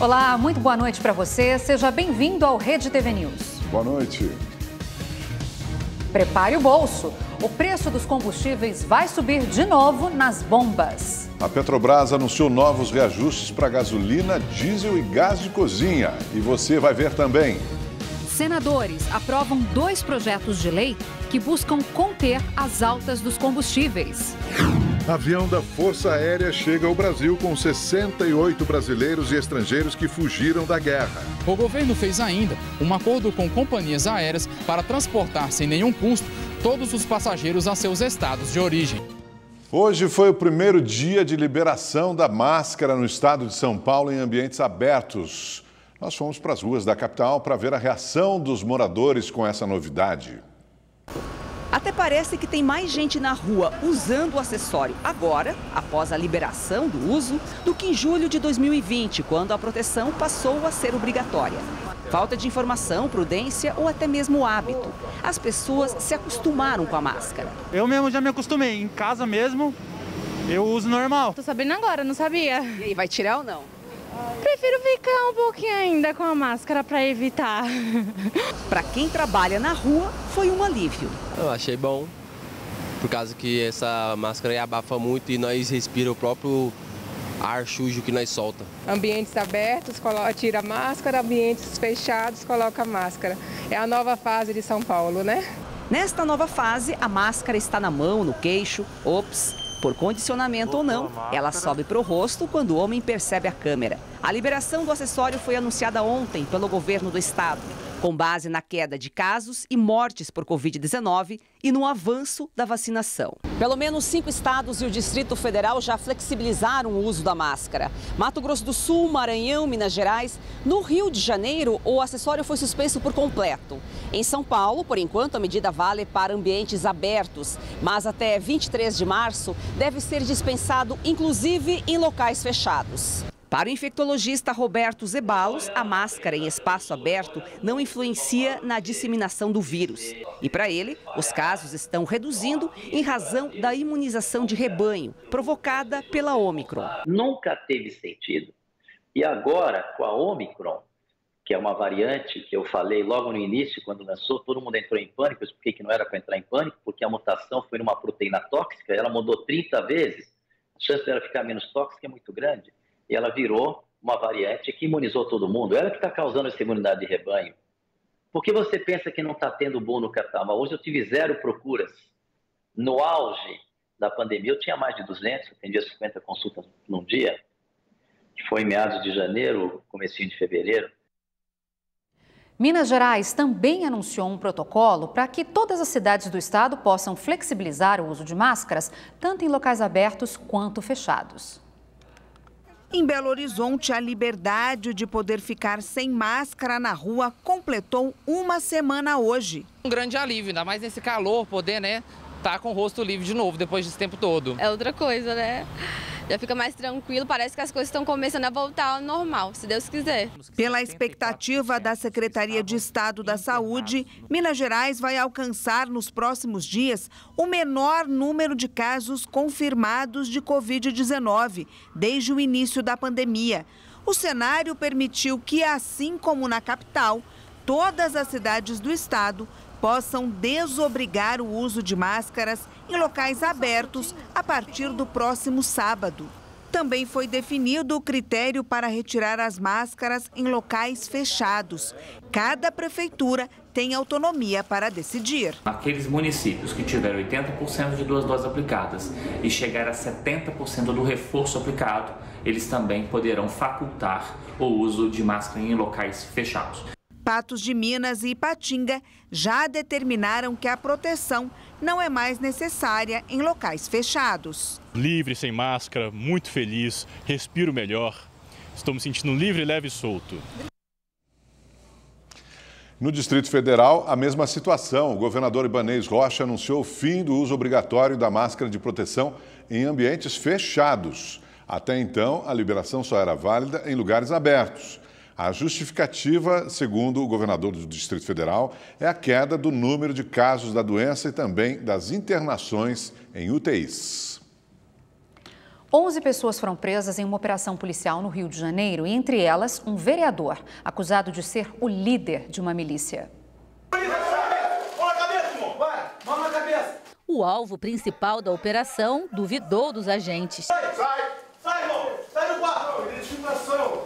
Olá, muito boa noite para você. Seja bem-vindo ao Rede TV News. Boa noite. Prepare o bolso. O preço dos combustíveis vai subir de novo nas bombas. A Petrobras anunciou novos reajustes para gasolina, diesel e gás de cozinha. E você vai ver também. Senadores aprovam 2 projetos de lei que buscam conter as altas dos combustíveis. Avião da Força Aérea chega ao Brasil com 68 brasileiros e estrangeiros que fugiram da guerra. O governo fez ainda um acordo com companhias aéreas para transportar sem nenhum custo todos os passageiros a seus estados de origem. Hoje foi o primeiro dia de liberação da máscara no estado de São Paulo em ambientes abertos. Nós fomos para as ruas da capital para ver a reação dos moradores com essa novidade. Até parece que tem mais gente na rua usando o acessório agora, após a liberação do uso, do que em julho de 2020, quando a proteção passou a ser obrigatória. Falta de informação, prudência ou até mesmo hábito. As pessoas se acostumaram com a máscara. Eu mesmo já me acostumei. Em casa mesmo, eu uso normal. Tô sabendo agora, não sabia. E aí, vai tirar ou não? Prefiro ficar um pouquinho ainda com a máscara para evitar. Para quem trabalha na rua, foi um alívio. Eu achei bom, por causa que essa máscara abafa muito e nós respiramos o próprio ar sujo que nós solta. Ambientes abertos, tira a máscara, ambientes fechados, coloca a máscara. É a nova fase de São Paulo, né? Nesta nova fase, a máscara está na mão, no queixo. Por condicionamento ou não, ela sobe para o rosto quando o homem percebe a câmera. A liberação do acessório foi anunciada ontem pelo governo do estado, com base na queda de casos e mortes por Covid-19 e no avanço da vacinação. Pelo menos 5 estados e o Distrito Federal já flexibilizaram o uso da máscara. Mato Grosso do Sul, Maranhão, Minas Gerais. No Rio de Janeiro, o acessório foi suspenso por completo. Em São Paulo, por enquanto, a medida vale para ambientes abertos, mas até 23 de março deve ser dispensado, inclusive em locais fechados. Para o infectologista Roberto Zeballos, a máscara em espaço aberto não influencia na disseminação do vírus. E para ele, os casos estão reduzindo em razão da imunização de rebanho, provocada pela Ômicron. Nunca teve sentido. E agora, com a Ômicron, que é uma variante que eu falei logo no início, quando lançou, todo mundo entrou em pânico. Eu expliquei que não era para entrar em pânico, porque a mutação foi numa proteína tóxica, ela mudou 30 vezes, a chance dela ficar menos tóxica é muito grande. E ela virou uma variante que imunizou todo mundo. Ela que está causando essa imunidade de rebanho. Por que você pensa que não está tendo boom no catarro? Hoje eu tive 0 procuras. No auge da pandemia, eu tinha mais de 200, eu atendia 50 consultas num dia, que foi em meados de janeiro, comecinho de fevereiro. Minas Gerais também anunciou um protocolo para que todas as cidades do estado possam flexibilizar o uso de máscaras, tanto em locais abertos quanto fechados. Em Belo Horizonte, a liberdade de poder ficar sem máscara na rua completou 1 semana hoje. Um grande alívio, ainda mais nesse calor, poder, tá com o rosto livre de novo depois desse tempo todo. É outra coisa, né? Já fica mais tranquilo, parece que as coisas estão começando a voltar ao normal, se Deus quiser. Pela expectativa da Secretaria de Estado da Saúde, Minas Gerais vai alcançar nos próximos dias o menor número de casos confirmados de Covid-19 desde o início da pandemia. O cenário permitiu que, assim como na capital, todas as cidades do estado possam desobrigar o uso de máscaras em locais abertos a partir do próximo sábado. Também foi definido o critério para retirar as máscaras em locais fechados. Cada prefeitura tem autonomia para decidir. Aqueles municípios que tiveram 80% de 2 doses aplicadas e chegar a 70% do reforço aplicado, eles também poderão facultar o uso de máscara em locais fechados. Patos de Minas e Ipatinga já determinaram que a proteção não é mais necessária em locais fechados. Livre, sem máscara, muito feliz, respiro melhor. Estou me sentindo livre, leve e solto. No Distrito Federal, a mesma situação. O governador Ibanez Rocha anunciou o fim do uso obrigatório da máscara de proteção em ambientes fechados. Até então, a liberação só era válida em lugares abertos. A justificativa, segundo o governador do Distrito Federal, é a queda do número de casos da doença e também das internações em UTIs. 11 pessoas foram presas em uma operação policial no Rio de Janeiro, e entre elas um vereador, acusado de ser o líder de uma milícia. O alvo principal da operação duvidou dos agentes. Sai, irmão! Sai do quarto! Identificação!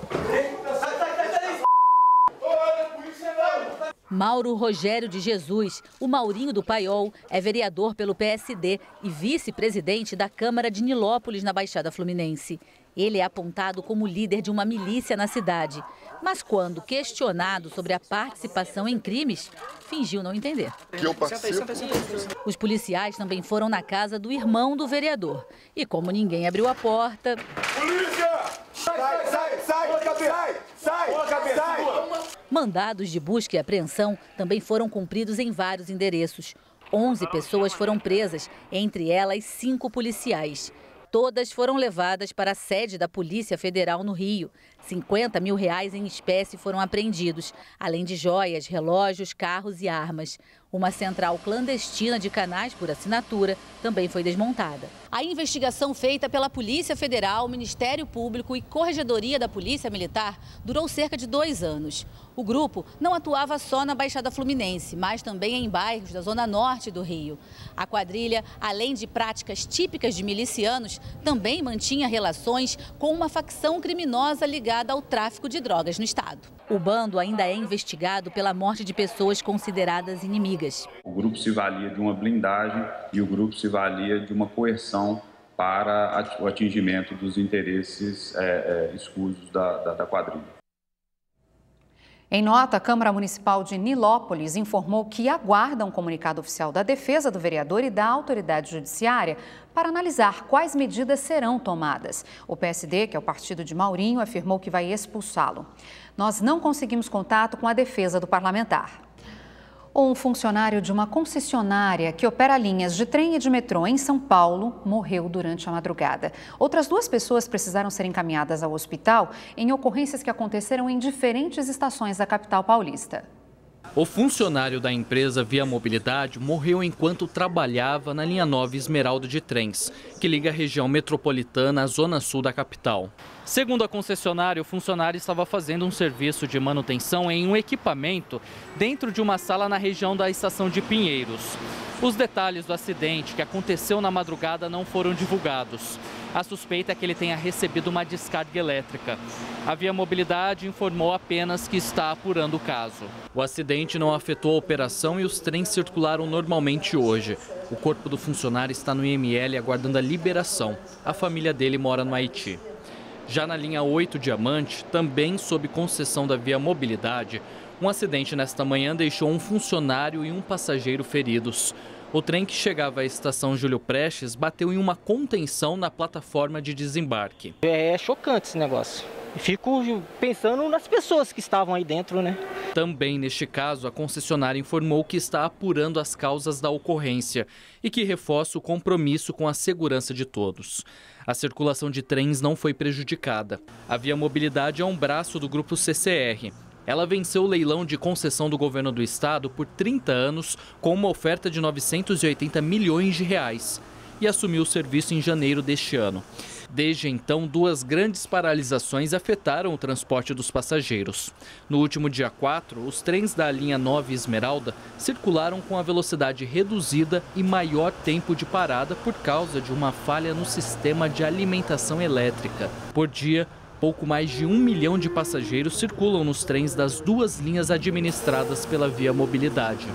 Mauro Rogério de Jesus, o Maurinho do Paiol, é vereador pelo PSD e vice-presidente da Câmara de Nilópolis, na Baixada Fluminense. Ele é apontado como líder de uma milícia na cidade. Mas quando questionado sobre a participação em crimes, fingiu não entender. Os policiais também foram na casa do irmão do vereador. E como ninguém abriu a porta... Polícia! Sai! Mandados de busca e apreensão também foram cumpridos em vários endereços. 11 pessoas foram presas, entre elas 5 policiais. Todas foram levadas para a sede da Polícia Federal no Rio. R$50 mil em espécie foram apreendidos, além de joias, relógios, carros e armas. Uma central clandestina de canais por assinatura também foi desmontada. A investigação feita pela Polícia Federal, Ministério Público e Corregedoria da Polícia Militar durou cerca de 2 anos. O grupo não atuava só na Baixada Fluminense, mas também em bairros da zona norte do Rio. A quadrilha, além de práticas típicas de milicianos, também mantinha relações com uma facção criminosa ligada ao tráfico de drogas no estado. O bando ainda é investigado pela morte de pessoas consideradas inimigas. O grupo se valia de uma blindagem e o grupo se valia de uma coerção para o atingimento dos interesses escusos da quadrilha. Em nota, a Câmara Municipal de Nilópolis informou que aguarda um comunicado oficial da defesa do vereador e da autoridade judiciária para analisar quais medidas serão tomadas. O PSD, que é o partido de Maurinho, afirmou que vai expulsá-lo. Nós não conseguimos contato com a defesa do parlamentar. Um funcionário de uma concessionária que opera linhas de trem e de metrô em São Paulo morreu durante a madrugada. Outras 2 pessoas precisaram ser encaminhadas ao hospital em ocorrências que aconteceram em diferentes estações da capital paulista. O funcionário da empresa Via Mobilidade morreu enquanto trabalhava na linha 9 Esmeralda de trens, que liga a região metropolitana à zona sul da capital. Segundo a concessionária, o funcionário estava fazendo um serviço de manutenção em um equipamento dentro de uma sala na região da estação de Pinheiros. Os detalhes do acidente, que aconteceu na madrugada, não foram divulgados. A suspeita é que ele tenha recebido uma descarga elétrica. A Via Mobilidade informou apenas que está apurando o caso. O acidente não afetou a operação e os trens circularam normalmente hoje. O corpo do funcionário está no IML aguardando a liberação. A família dele mora no Haiti. Já na linha 8 Diamante, também sob concessão da Via Mobilidade, um acidente nesta manhã deixou um funcionário e um passageiro feridos. O trem que chegava à estação Júlio Prestes bateu em uma contenção na plataforma de desembarque. É chocante esse negócio. Fico pensando nas pessoas que estavam aí dentro, né? Também neste caso, a concessionária informou que está apurando as causas da ocorrência e que reforça o compromisso com a segurança de todos. A circulação de trens não foi prejudicada. A Via Mobilidade é um braço do grupo CCR. Ela venceu o leilão de concessão do governo do estado por 30 anos com uma oferta de R$980 milhões e assumiu o serviço em janeiro deste ano. Desde então, 2 grandes paralisações afetaram o transporte dos passageiros. No último dia 4, os trens da linha 9 Esmeralda circularam com a velocidade reduzida e maior tempo de parada por causa de uma falha no sistema de alimentação elétrica. Por dia, pouco mais de 1 milhão de passageiros circulam nos trens das 2 linhas administradas pela Via Mobilidade.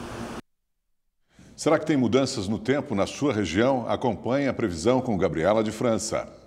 Será que tem mudanças no tempo na sua região? Acompanhe a previsão com Gabriela de França.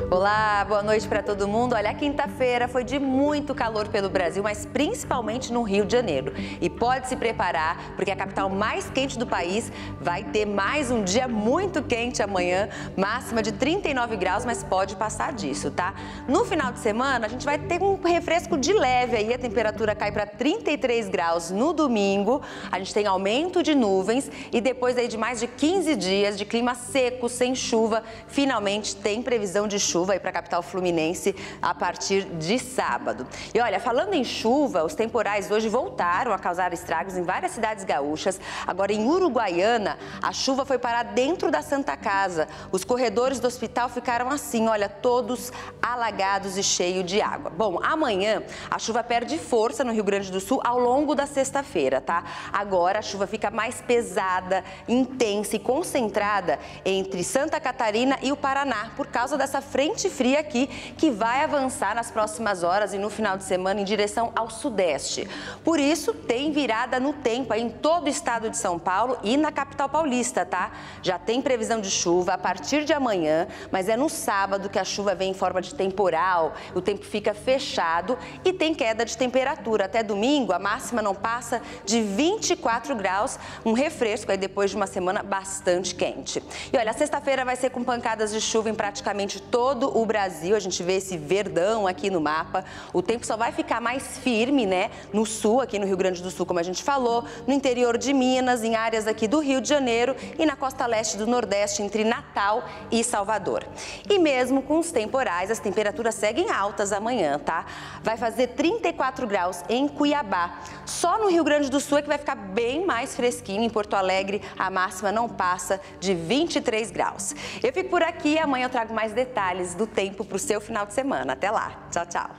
Olá, boa noite para todo mundo. Olha, a quinta-feira foi de muito calor pelo Brasil, mas principalmente no Rio de Janeiro. E pode se preparar, porque a capital mais quente do país vai ter mais um dia muito quente amanhã, máxima de 39 graus, mas pode passar disso, tá? No final de semana, a gente vai ter um refresco de leve aí, a temperatura cai para 33 graus no domingo, a gente tem aumento de nuvens e depois aí de mais de 15 dias de clima seco, sem chuva, finalmente tem previsão de chuva chuva para a capital fluminense a partir de sábado. E olha, falando em chuva, os temporais hoje voltaram a causar estragos em várias cidades gaúchas. Agora, em Uruguaiana, a chuva foi parar dentro da Santa Casa. Os corredores do hospital ficaram assim, olha, todos alagados e cheios de água. Bom, amanhã a chuva perde força no Rio Grande do Sul ao longo da sexta-feira, tá? Agora a chuva fica mais pesada, intensa e concentrada entre Santa Catarina e o Paraná, por causa dessa frente fria aqui que vai avançar nas próximas horas e no final de semana em direção ao sudeste. Por isso, tem virada no tempo aí em todo o estado de São Paulo e na capital paulista, tá? Já tem previsão de chuva a partir de amanhã, mas é no sábado que a chuva vem em forma de temporal, o tempo fica fechado e tem queda de temperatura. Até domingo, a máxima não passa de 24 graus, um refresco aí depois de uma semana bastante quente. E olha, a sexta-feira vai ser com pancadas de chuva em praticamente todo o Brasil. A gente vê esse verdão aqui no mapa. O tempo só vai ficar mais firme, né? No sul, aqui no Rio Grande do Sul, como a gente falou, no interior de Minas, em áreas aqui do Rio de Janeiro e na costa leste do Nordeste, entre Natal e Salvador. E mesmo com os temporais, as temperaturas seguem altas amanhã, tá? Vai fazer 34 graus em Cuiabá. Só no Rio Grande do Sul é que vai ficar bem mais fresquinho. Em Porto Alegre, a máxima não passa de 23 graus. Eu fico por aqui e amanhã eu trago mais detalhes do tempo para o seu final de semana. Até lá. Tchau, tchau.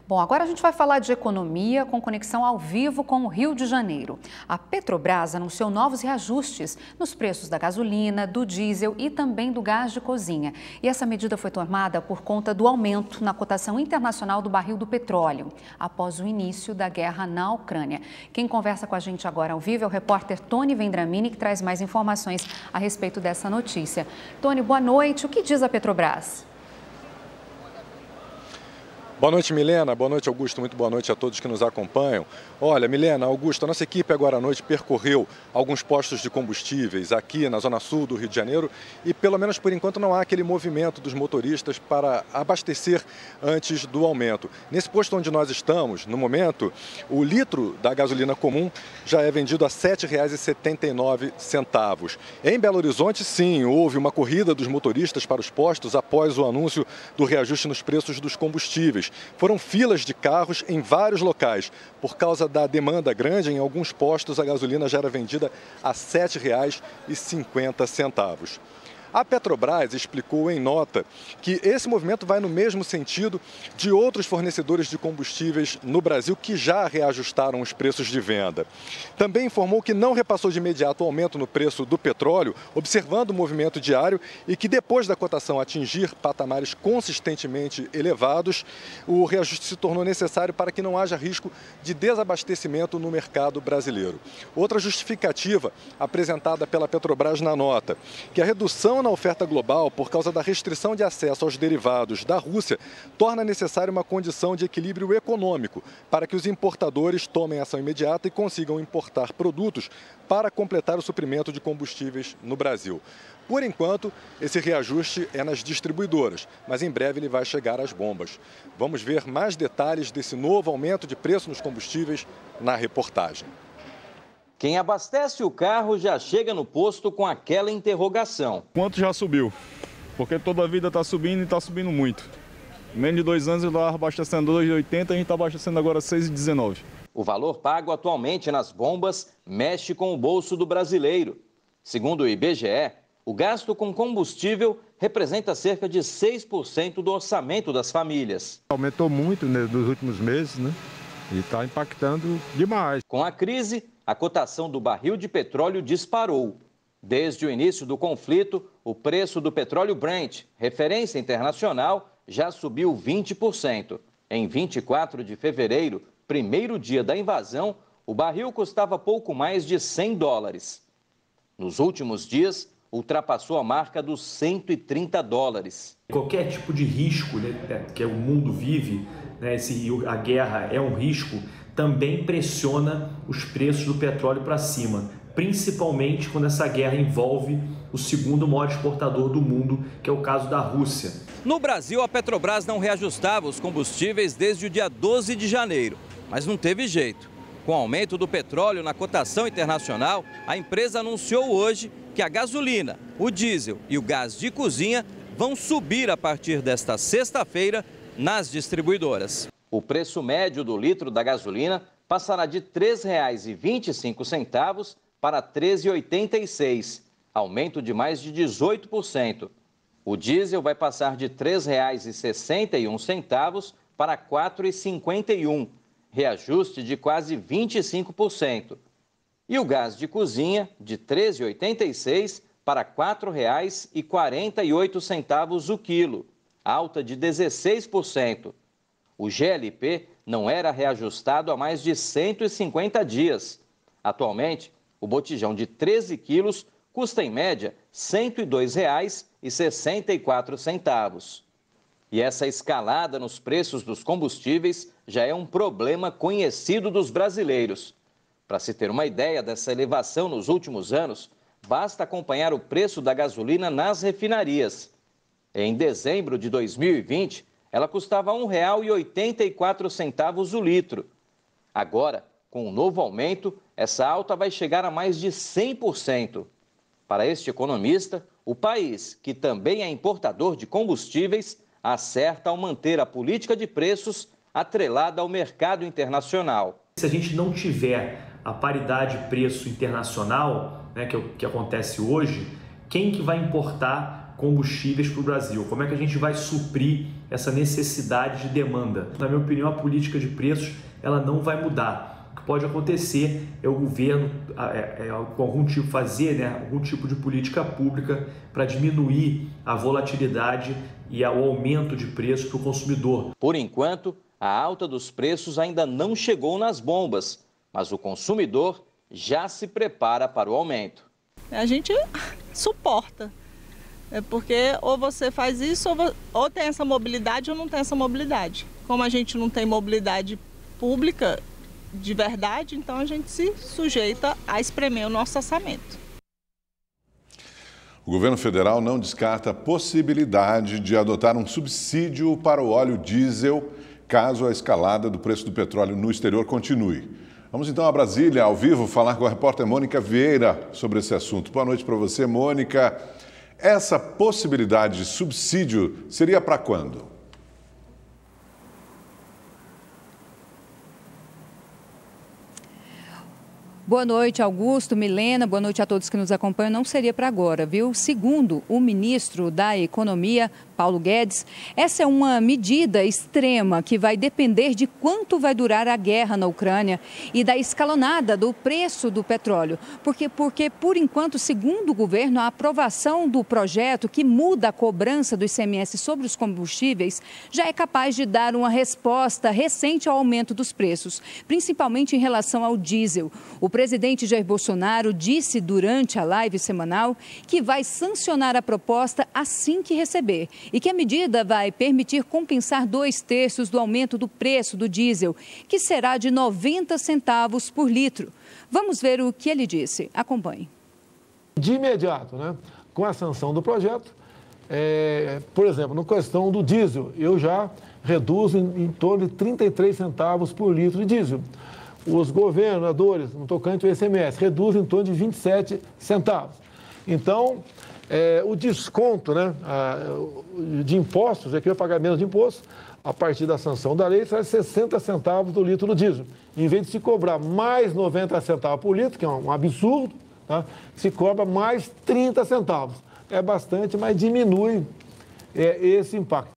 Bom, agora a gente vai falar de economia com conexão ao vivo com o Rio de Janeiro. A Petrobras anunciou novos reajustes nos preços da gasolina, do diesel e também do gás de cozinha. E essa medida foi tomada por conta do aumento na cotação internacional do barril do petróleo, após o início da guerra na Ucrânia. Quem conversa com a gente agora ao vivo é o repórter Tony Vendramini, que traz mais informações a respeito dessa notícia. Tony, boa noite. O que diz a Petrobras? Boa noite, Milena. Boa noite, Augusto. Muito boa noite a todos que nos acompanham. Olha, Milena, Augusto, a nossa equipe agora à noite percorreu alguns postos de combustíveis aqui na zona sul do Rio de Janeiro e, pelo menos por enquanto, não há aquele movimento dos motoristas para abastecer antes do aumento. Nesse posto onde nós estamos, no momento, o litro da gasolina comum já é vendido a R$ 7,79. Em Belo Horizonte, sim, houve uma corrida dos motoristas para os postos após o anúncio do reajuste nos preços dos combustíveis. Foram filas de carros em vários locais. Por causa da demanda grande, em alguns postos a gasolina já era vendida a R$ 7,50. A Petrobras explicou em nota que esse movimento vai no mesmo sentido de outros fornecedores de combustíveis no Brasil que já reajustaram os preços de venda. Também informou que não repassou de imediato o aumento no preço do petróleo, observando o movimento diário e que depois da cotação atingir patamares consistentemente elevados, o reajuste se tornou necessário para que não haja risco de desabastecimento no mercado brasileiro. Outra justificativa apresentada pela Petrobras na nota, que a redução na oferta global por causa da restrição de acesso aos derivados da Rússia torna necessária uma condição de equilíbrio econômico para que os importadores tomem ação imediata e consigam importar produtos para completar o suprimento de combustíveis no Brasil. Por enquanto, esse reajuste é nas distribuidoras, mas em breve ele vai chegar às bombas. Vamos ver mais detalhes desse novo aumento de preço nos combustíveis na reportagem. Quem abastece o carro já chega no posto com aquela interrogação. Quanto já subiu? Porque toda a vida está subindo e está subindo muito. Em menos de 2 anos eu estava abastecendo R$ 2,80, a gente está abastecendo agora R$ 6,19. O valor pago atualmente nas bombas mexe com o bolso do brasileiro. Segundo o IBGE, o gasto com combustível representa cerca de 6% do orçamento das famílias. Aumentou muito nos últimos meses, né? E está impactando demais. Com a crise, a cotação do barril de petróleo disparou. Desde o início do conflito, o preço do petróleo Brent, referência internacional, já subiu 20%. Em 24 de fevereiro, primeiro dia da invasão, o barril custava pouco mais de $100. Nos últimos dias, ultrapassou a marca dos $130. Qualquer tipo de risco, né, que o mundo vive, né, a guerra é um risco, também pressiona os preços do petróleo para cima, principalmente quando essa guerra envolve o segundo maior exportador do mundo, que é o caso da Rússia. No Brasil, a Petrobras não reajustava os combustíveis desde o dia 12 de janeiro, mas não teve jeito. Com o aumento do petróleo na cotação internacional, a empresa anunciou hoje que a gasolina, o diesel e o gás de cozinha vão subir a partir desta sexta-feira nas distribuidoras. O preço médio do litro da gasolina passará de R$ 3,25 para R$ 3,86, aumento de mais de 18%. O diesel vai passar de R$ 3,61 para R$ 4,51, reajuste de quase 25%. E o gás de cozinha, de R$ 13,86 para R$ 4,48 o quilo, alta de 16%. O GLP não era reajustado há mais de 150 dias. Atualmente, o botijão de 13 quilos custa, em média, R$ 102,64. E essa escalada nos preços dos combustíveis já é um problema conhecido dos brasileiros. Para se ter uma ideia dessa elevação nos últimos anos, basta acompanhar o preço da gasolina nas refinarias. Em dezembro de 2020, ela custava R$ 1,84 o litro. Agora, com o novo aumento, essa alta vai chegar a mais de 100%. Para este economista, o país, que também é importador de combustíveis, acerta ao manter a política de preços atrelada ao mercado internacional. Se a gente não tiver a paridade preço internacional, né, que é o que acontece hoje, quem que vai importar combustíveis para o Brasil? Como é que a gente vai suprir essa necessidade de demanda? Na minha opinião, a política de preços ela não vai mudar. O que pode acontecer é o governo com algum tipo de política pública para diminuir a volatilidade e o aumento de preço para o consumidor. Por enquanto, a alta dos preços ainda não chegou nas bombas, mas o consumidor já se prepara para o aumento. A gente suporta, porque ou você faz isso ou tem essa mobilidade ou não tem essa mobilidade. Como a gente não tem mobilidade pública de verdade, então a gente se sujeita a espremer o nosso orçamento. O governo federal não descarta a possibilidade de adotar um subsídio para o óleo diesel caso a escalada do preço do petróleo no exterior continue. Vamos então a Brasília, ao vivo, falar com a repórter Mônica Vieira sobre esse assunto. Boa noite para você, Mônica. Essa possibilidade de subsídio seria para quando? Boa noite, Augusto, Milena, boa noite a todos que nos acompanham. Não seria para agora, viu? Segundo o ministro da Economia, Paulo Guedes, essa é uma medida extrema que vai depender de quanto vai durar a guerra na Ucrânia e da escalonada do preço do petróleo. Porque por enquanto, segundo o governo, a aprovação do projeto que muda a cobrança do ICMS sobre os combustíveis já é capaz de dar uma resposta recente ao aumento dos preços, principalmente em relação ao diesel. O presidente Jair Bolsonaro disse durante a live semanal que vai sancionar a proposta assim que receber e que a medida vai permitir compensar 2/3 do aumento do preço do diesel, que será de 90 centavos por litro. Vamos ver o que ele disse. Acompanhe. De imediato, né, com a sanção do projeto, por exemplo, na questão do diesel, eu já reduzo em torno de 33 centavos por litro de diesel. Os governadores, no tocante ao ICMS, reduzem em torno de 27 centavos. Então, o desconto, né, de impostos, que vai pagar menos de impostos, a partir da sanção da lei, será 60 centavos do litro do diesel. Em vez de se cobrar mais 90 centavos por litro, que é um absurdo, tá, se cobra mais 30 centavos. É bastante, mas diminui esse impacto.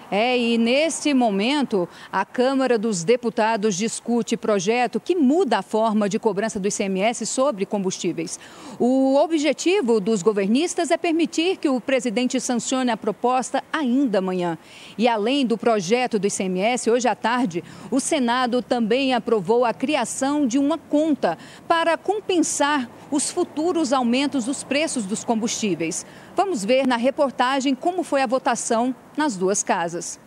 E nesse momento, a Câmara dos Deputados discute projeto que muda a forma de cobrança do ICMS sobre combustíveis. O objetivo dos governistas é permitir que o presidente sancione a proposta ainda amanhã. E além do projeto do ICMS, hoje à tarde, o Senado também aprovou a criação de uma conta para compensar os futuros aumentos dos preços dos combustíveis. Vamos ver na reportagem como foi a votação nas duas casas.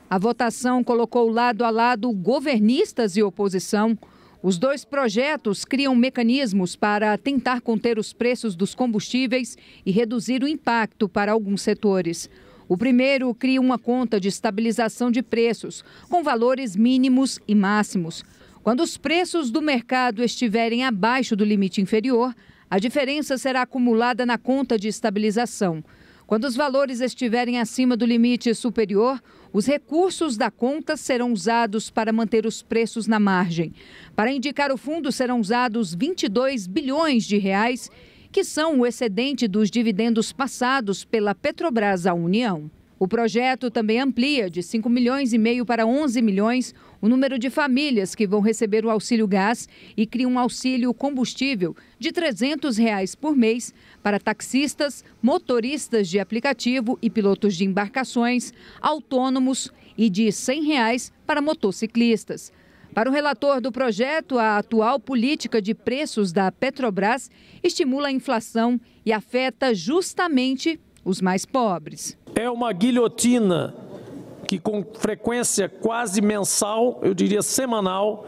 A votação colocou lado a lado governistas e oposição. Os dois projetos criam mecanismos para tentar conter os preços dos combustíveis e reduzir o impacto para alguns setores. O primeiro cria uma conta de estabilização de preços, com valores mínimos e máximos. Quando os preços do mercado estiverem abaixo do limite inferior, a diferença será acumulada na conta de estabilização. Quando os valores estiverem acima do limite superior, os recursos da conta serão usados para manter os preços na margem. Para indicar o fundo serão usados 22 bilhões de reais, que são o excedente dos dividendos passados pela Petrobras à União. O projeto também amplia de 5,5 milhões para 11 milhões o número de famílias que vão receber o auxílio gás e cria um auxílio combustível de R$ 300 por mês para taxistas, motoristas de aplicativo e pilotos de embarcações, autônomos e de R$ 100 para motociclistas. Para o relator do projeto, a atual política de preços da Petrobras estimula a inflação e afeta justamente os mais pobres. É uma guilhotina que com frequência quase mensal, eu diria semanal,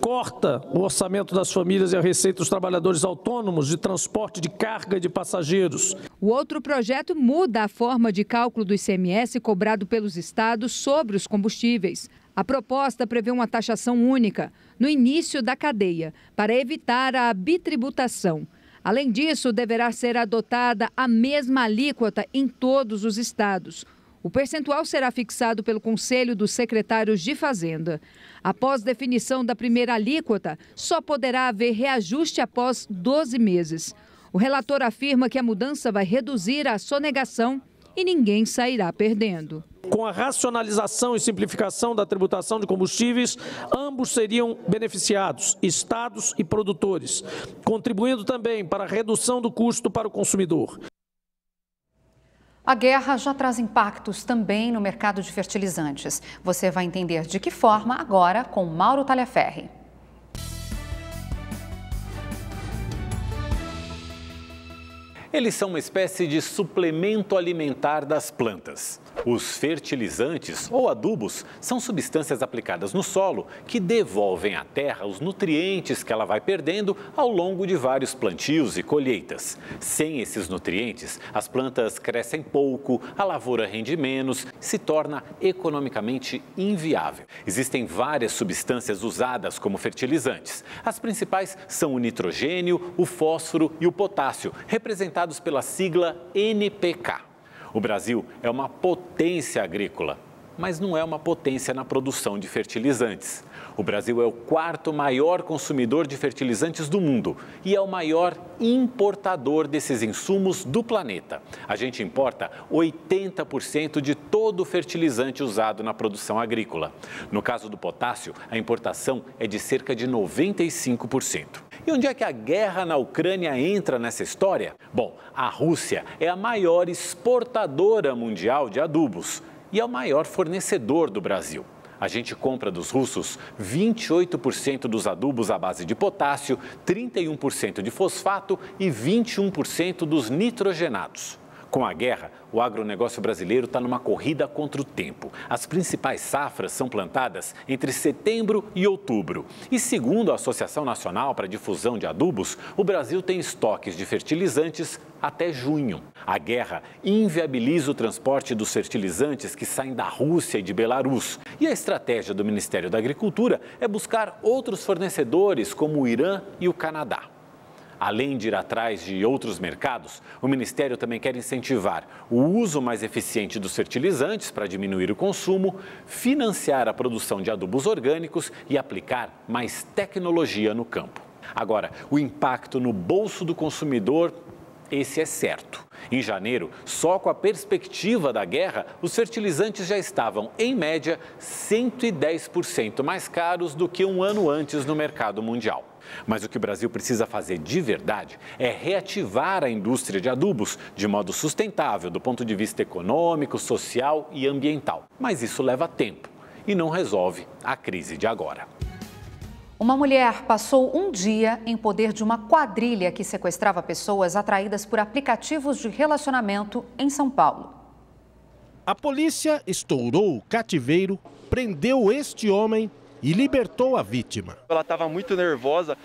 corta o orçamento das famílias e a receita dos trabalhadores autônomos de transporte de carga e de passageiros. O outro projeto muda a forma de cálculo do ICMS cobrado pelos estados sobre os combustíveis. A proposta prevê uma taxação única no início da cadeia, para evitar a bitributação. Além disso, deverá ser adotada a mesma alíquota em todos os estados. O percentual será fixado pelo Conselho dos Secretários de Fazenda. Após definição da primeira alíquota, só poderá haver reajuste após 12 meses. O relator afirma que a mudança vai reduzir a sonegação e ninguém sairá perdendo. Com a racionalização e simplificação da tributação de combustíveis, ambos seriam beneficiados, estados e produtores, contribuindo também para a redução do custo para o consumidor. A guerra já traz impactos também no mercado de fertilizantes. Você vai entender de que forma agora com Mauro Talhaferri. Eles são uma espécie de suplemento alimentar das plantas. Os fertilizantes ou adubos são substâncias aplicadas no solo que devolvem à terra os nutrientes que ela vai perdendo ao longo de vários plantios e colheitas. Sem esses nutrientes, as plantas crescem pouco, a lavoura rende menos, se torna economicamente inviável. Existem várias substâncias usadas como fertilizantes. As principais são o nitrogênio, o fósforo e o potássio, representados pela sigla NPK. O Brasil é uma potência agrícola, mas não é uma potência na produção de fertilizantes. O Brasil é o quarto maior consumidor de fertilizantes do mundo e é o maior importador desses insumos do planeta. A gente importa 80% de todo o fertilizante usado na produção agrícola. No caso do potássio, a importação é de cerca de 95%. E onde é que a guerra na Ucrânia entra nessa história? Bom, a Rússia é a maior exportadora mundial de adubos e é o maior fornecedor do Brasil. A gente compra dos russos 28% dos adubos à base de potássio, 31% de fosfato e 21% dos nitrogenados. Com a guerra, o agronegócio brasileiro está numa corrida contra o tempo. As principais safras são plantadas entre setembro e outubro. E segundo a Associação Nacional para a Difusão de Adubos, o Brasil tem estoques de fertilizantes até junho. A guerra inviabiliza o transporte dos fertilizantes que saem da Rússia e de Belarus. E a estratégia do Ministério da Agricultura é buscar outros fornecedores, como o Irã e o Canadá. Além de ir atrás de outros mercados, o Ministério também quer incentivar o uso mais eficiente dos fertilizantes para diminuir o consumo, financiar a produção de adubos orgânicos e aplicar mais tecnologia no campo. Agora, o impacto no bolso do consumidor, esse é certo. Em janeiro, só com a perspectiva da guerra, os fertilizantes já estavam, em média, 110% mais caros do que um ano antes no mercado mundial. Mas o que o Brasil precisa fazer de verdade é reativar a indústria de adubos de modo sustentável do ponto de vista econômico, social e ambiental. Mas isso leva tempo e não resolve a crise de agora. Uma mulher passou um dia em poder de uma quadrilha que sequestrava pessoas atraídas por aplicativos de relacionamento em São Paulo. A polícia estourou o cativeiro, prendeu este homem e libertou a vítima. Ela estava muito nervosa,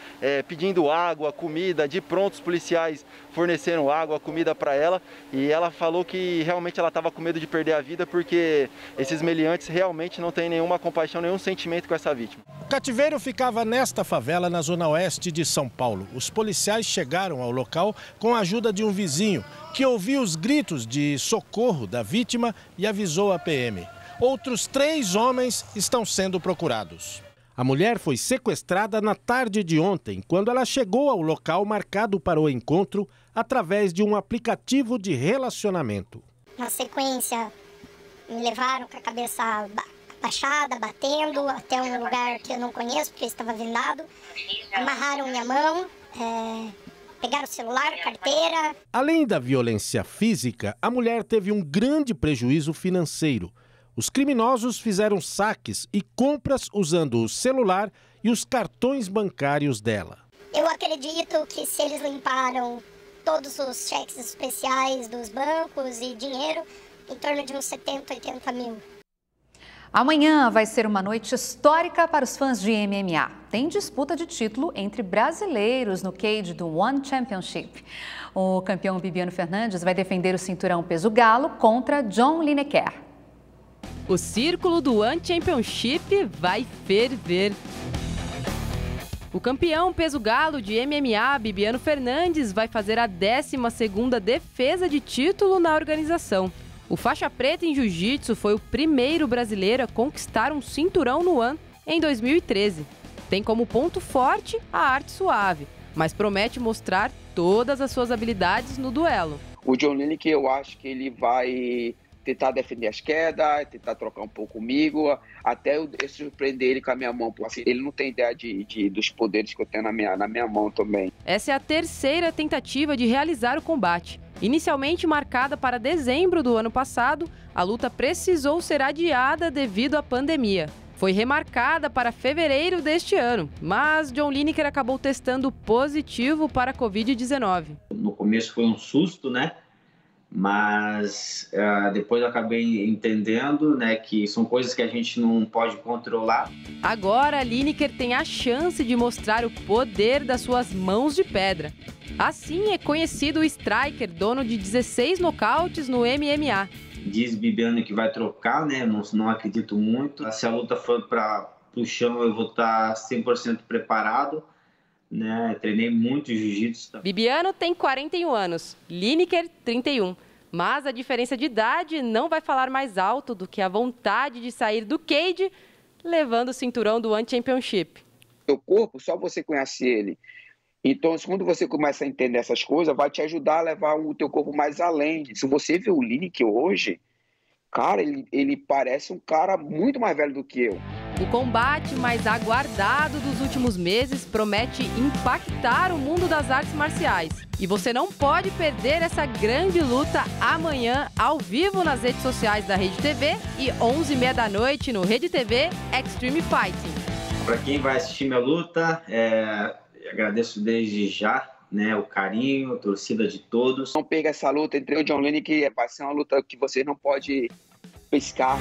pedindo água, comida, de pronto os policiais forneceram água, comida para ela, e ela falou que realmente ela estava com medo de perder a vida porque esses meliantes realmente não têm nenhuma compaixão, nenhum sentimento com essa vítima. O cativeiro ficava nesta favela na zona oeste de São Paulo. Os policiais chegaram ao local com a ajuda de um vizinho que ouviu os gritos de socorro da vítima e avisou a PM. Outros 3 homens estão sendo procurados. A mulher foi sequestrada na tarde de ontem, quando ela chegou ao local marcado para o encontro através de um aplicativo de relacionamento. Na sequência, me levaram com a cabeça abaixada, batendo, até um lugar que eu não conheço, porque estava vendado. Amarraram minha mão, pegaram o celular, carteira. Além da violência física, a mulher teve um grande prejuízo financeiro. Os criminosos fizeram saques e compras usando o celular e os cartões bancários dela. Eu acredito que se eles limparam todos os cheques especiais dos bancos e dinheiro, em torno de uns 70, 80 mil. Amanhã vai ser uma noite histórica para os fãs de MMA. Tem disputa de título entre brasileiros no cage do One Championship. O campeão Bibiano Fernandes vai defender o cinturão peso galo contra John Lineker. O círculo do One Championship vai ferver. O campeão peso galo de MMA, Bibiano Fernandes, vai fazer a 12ª defesa de título na organização. O faixa preta em jiu-jitsu foi o primeiro brasileiro a conquistar um cinturão no One em 2013. Tem como ponto forte a arte suave, mas promete mostrar todas as suas habilidades no duelo. O John Lineker, eu acho que ele vai tentar defender as quedas, tentar trocar um pouco comigo, até eu surpreender ele com a minha mão, porque ele não tem ideia dos poderes que eu tenho na minha mão também. Essa é a 3ª tentativa de realizar o combate. Inicialmente marcada para dezembro do ano passado, a luta precisou ser adiada devido à pandemia. Foi remarcada para fevereiro deste ano, mas John Lineker acabou testando positivo para a Covid-19. No começo foi um susto, né? Mas depois eu acabei entendendo, né, que são coisas que a gente não pode controlar. Agora, Lineker tem a chance de mostrar o poder das suas mãos de pedra. Assim é conhecido o striker, dono de 16 nocautes no MMA. Diz Bibiano que vai trocar, né? Não acredito muito. Se a luta for para o chão, eu vou estar 100% preparado. Né? Treinei muito jiu-jitsu. Bibiano tem 41 anos, Lineker 31. Mas a diferença de idade não vai falar mais alto do que a vontade de sair do cage levando o cinturão do One Championship. Seu corpo, só você conhece ele. Então, quando você começa a entender essas coisas, vai te ajudar a levar o teu corpo mais além. Se você vê o Lineker hoje, cara, ele parece um cara muito mais velho do que eu. O combate mais aguardado dos últimos meses promete impactar o mundo das artes marciais. E você não pode perder essa grande luta amanhã, ao vivo nas redes sociais da Rede TV e 11h30 da noite no Rede TV Extreme Fighting. Para quem vai assistir minha luta, agradeço desde já, né, o carinho, a torcida de todos. Não perca essa luta entre o John Lineker, vai ser uma luta que você não pode pescar.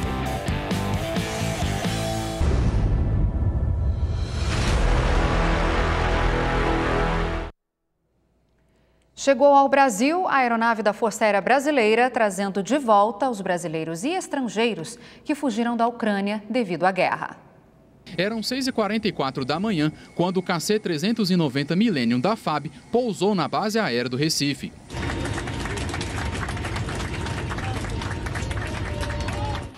Chegou ao Brasil a aeronave da Força Aérea Brasileira, trazendo de volta os brasileiros e estrangeiros que fugiram da Ucrânia devido à guerra. Eram 6h44 da manhã, quando o KC-390 Millennium da FAB pousou na base aérea do Recife.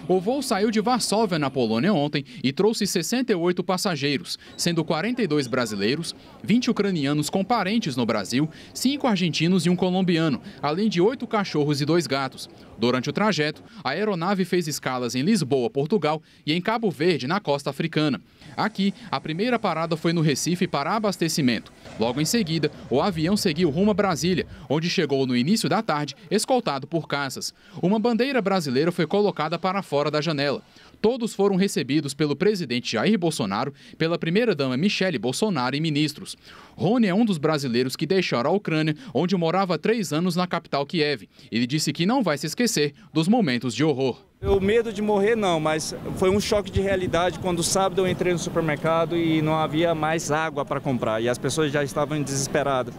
O voo saiu de Varsóvia, na Polônia, ontem e trouxe 68 passageiros, sendo 42 brasileiros, 20 ucranianos com parentes no Brasil, 5 argentinos e um colombiano, além de 8 cachorros e 2 gatos. Durante o trajeto, a aeronave fez escalas em Lisboa, Portugal, e em Cabo Verde, na costa africana. Aqui, a primeira parada foi no Recife para abastecimento. Logo em seguida, o avião seguiu rumo a Brasília, onde chegou no início da tarde, escoltado por caças. Uma bandeira brasileira foi colocada para fora da janela. Todos foram recebidos pelo presidente Jair Bolsonaro, pela primeira-dama Michele Bolsonaro e ministros. Rony é um dos brasileiros que deixaram a Ucrânia, onde morava há 3 anos na capital Kiev. Ele disse que não vai se esquecer dos momentos de horror. O medo de morrer não, mas foi um choque de realidade quando sábado eu entrei no supermercado e não havia mais água para comprar e as pessoas já estavam desesperadas.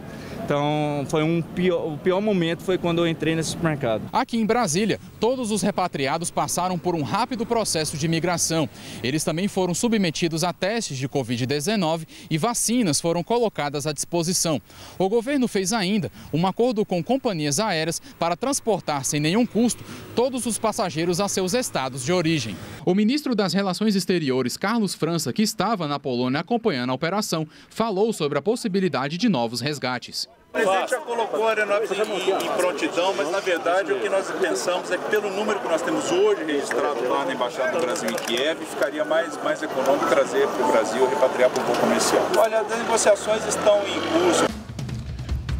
Então foi o pior momento foi quando eu entrei nesse supermercado. Aqui em Brasília, todos os repatriados passaram por um rápido processo de imigração. Eles também foram submetidos a testes de Covid-19 e vacinas foram colocadas à disposição. O governo fez ainda um acordo com companhias aéreas para transportar sem nenhum custo todos os passageiros a seus estados de origem. O ministro das Relações Exteriores, Carlos França, que estava na Polônia acompanhando a operação, falou sobre a possibilidade de novos resgates. O presidente já colocou a aeronave em prontidão, mas na verdade o que nós pensamos é que pelo número que nós temos hoje registrado lá na Embaixada do Brasil em Kiev, ficaria mais econômico trazer para o Brasil e repatriar para o voo comercial. Olha, as negociações estão em curso.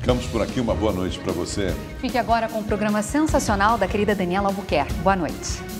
Ficamos por aqui, uma boa noite para você. Fique agora com o programa sensacional da querida Daniela Albuquerque. Boa noite.